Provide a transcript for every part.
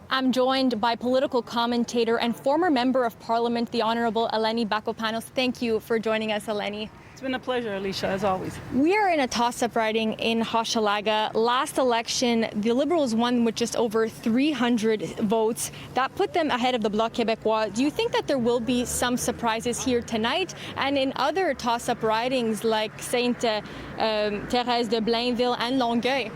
I'm joined by political commentator and former member of parliament, the Honourable Eleni Bakopanos. Thank you for joining us, Eleni. It's been a pleasure, Alyssia, as always. We are in a toss-up riding in Hochelaga. Last election, the Liberals won with just over 300 votes. That put them ahead of the Bloc Québécois. Do you think that there will be some surprises here tonight and in other toss-up ridings like Sainte-Thérèse de Blainville and Longueuil?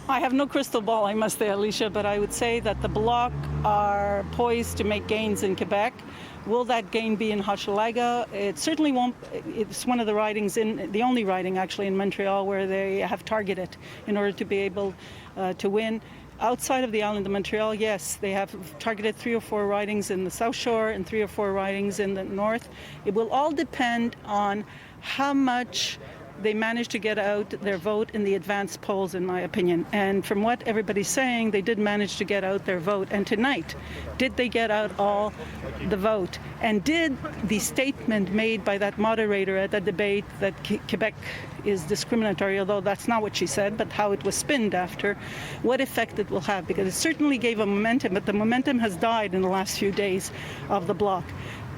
I have no crystal ball, I must say, Alyssia, but I would say that the Bloc are poised to make gains in Quebec. Will that gain be in Hochelaga? It certainly won't. It's one of the ridings, the only riding actually in Montreal where they have targeted in order to be able to win. Outside of the island of Montreal, yes, they have targeted 3 or 4 ridings in the South Shore and 3 or 4 ridings in the north. It will all depend on how much they managed to get out their vote in the advanced polls, in my opinion. And from what everybody's saying, they did manage to get out their vote. And tonight, did they get out all the vote? And did the statement made by that moderator at the debate that Quebec is discriminatory, although that's not what she said, but how it was spinned after, what effect it will have? Because it certainly gave a momentum, but the momentum has died in the last few days of the Bloc.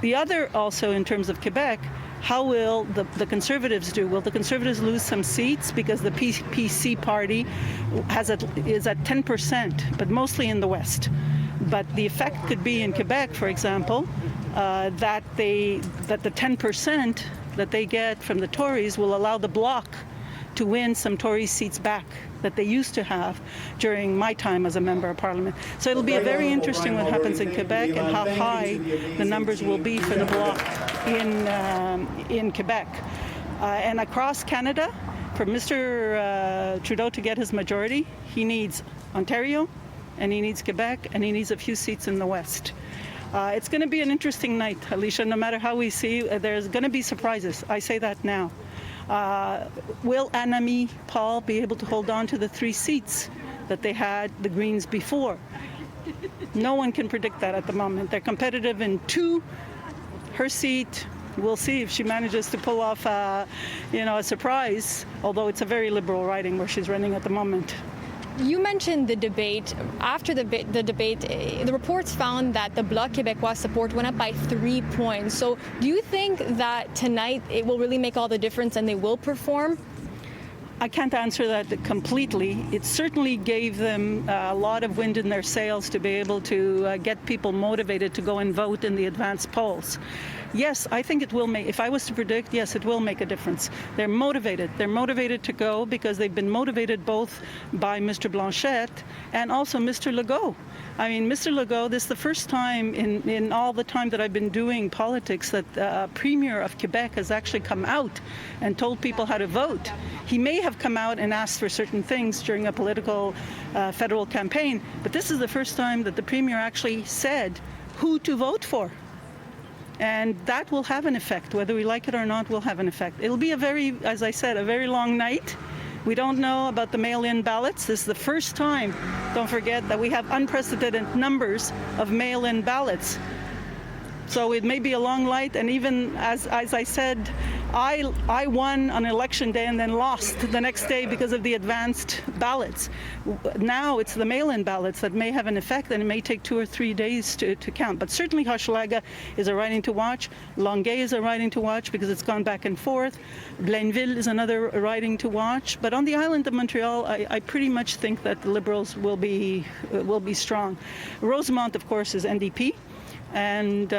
The other also, in terms of Quebec, how will the Conservatives do? Will the Conservatives lose some seats because the PC party is at 10%, but mostly in the West? But the effect could be in Quebec, for example, that the 10% that they get from the Tories will allow the Bloc to win some Tory seats back that they used to have during my time as a member of parliament. So it'll be a very interesting what happens in Quebec and how high the numbers will be for the Bloc in Quebec. And across Canada, for Mr. Trudeau to get his majority, he needs Ontario, and he needs Quebec, and he needs a few seats in the West. It's going to be an interesting night, Alyssia, no matter how we see. There's going to be surprises. I say that now. Will Annamie Paul be able to hold on to the 3 seats that they had, the Greens, before? No one can predict that at the moment. They're competitive in 2. Her seat, we'll see if she manages to pull off a surprise, although it's a very Liberal riding where she's running at the moment. You mentioned the debate. After the debate, the reports found that the Bloc Québécois support went up by 3 points. So do you think that tonight it will really make all the difference and they will perform? I can't answer that completely. It certainly gave them a lot of wind in their sails to be able to get people motivated to go and vote in the advanced polls. Yes, I think it will make, if I was to predict, yes, it will make a difference. They're motivated. They're motivated to go because they've been motivated both by Mr. Blanchette and also Mr. Legault. I mean, Mr. Legault, this is the first time in all the time that I've been doing politics that the Premier of Quebec has actually come out and told people how to vote. He may have come out and asked for certain things during a political federal campaign, but this is the first time that the Premier actually said who to vote for. And that will have an effect. Whether we like it or not will have an effect. It'll be as I said, a very long night. We don't know about the mail-in ballots. This is the first time, don't forget, that we have unprecedented numbers of mail-in ballots. So it may be a long night, and even as I said, I won on election day and then lost the next day because of the advanced ballots. Now it's the mail-in ballots that may have an effect, and it may take 2 or 3 days to count. But certainly Hochelaga is a riding to watch. Longueuil is a riding to watch because it's gone back and forth. Blainville is another riding to watch. But on the island of Montreal, I pretty much think that the Liberals will be strong. Rosemont, of course, is NDP, and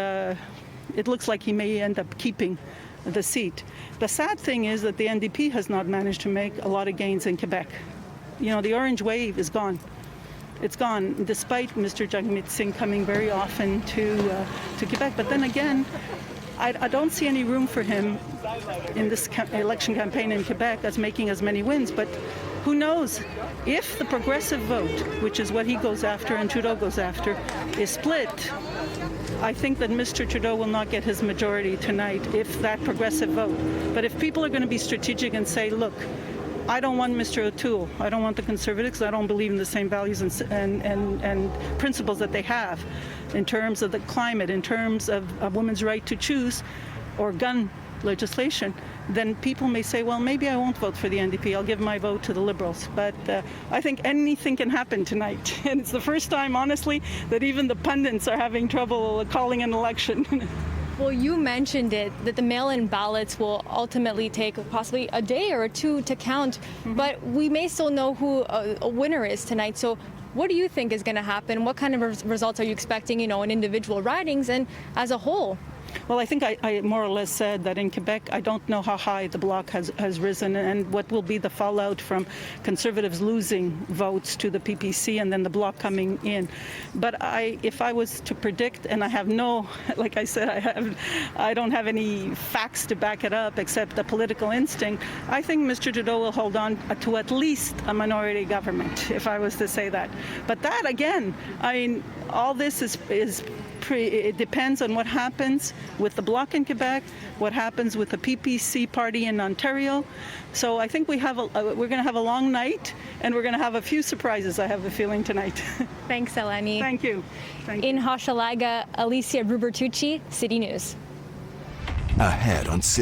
it looks like he may end up keeping the seat. The sad thing is that the NDP has not managed to make a lot of gains in Quebec. You know, the orange wave is gone. It's gone, despite Mr. Jagmeet Singh coming very often to Quebec. But then again, I don't see any room for him in this election campaign in Quebec as making as many wins. But who knows? If the progressive vote, which is what he goes after and Trudeau goes after, is split, I think that Mr. Trudeau will not get his majority tonight if that progressive vote. But if people are going to be strategic and say, look, I don't want Mr. O'Toole, I don't want the Conservatives, I don't believe in the same values and principles that they have in terms of the climate, in terms of a woman's right to choose, or gun legislation, then people may say, well, maybe I won't vote for the NDP. I'll give my vote to the Liberals. But I think anything can happen tonight. And it's the first time, honestly, that even the pundits are having trouble calling an election. Well, you mentioned it, that the mail-in ballots will ultimately take possibly a day or two to count, but we may still know who a winner is tonight. So what do you think is going to happen? What kind of results are you expecting, in individual ridings and as a whole? Well, I think I more or less said that in Quebec, I don't know how high the Bloc has risen and what will be the fallout from Conservatives losing votes to the PPC and then the Bloc coming in. But if I was to predict, and I have no, like I said, I don't have any facts to back it up except a political instinct, I think Mr. Trudeau will hold on to at least a minority government, if I was to say that. But that, again, all this it depends on what happens with the Bloc in Quebec, what happens with the PPC party in Ontario. So I think we're going to have a long night, and we're going to have a few surprises, I have a feeling, tonight. Thanks, Eleni. Thank you. In Hochelaga, Alyssia Rubertucci, City News. Ahead on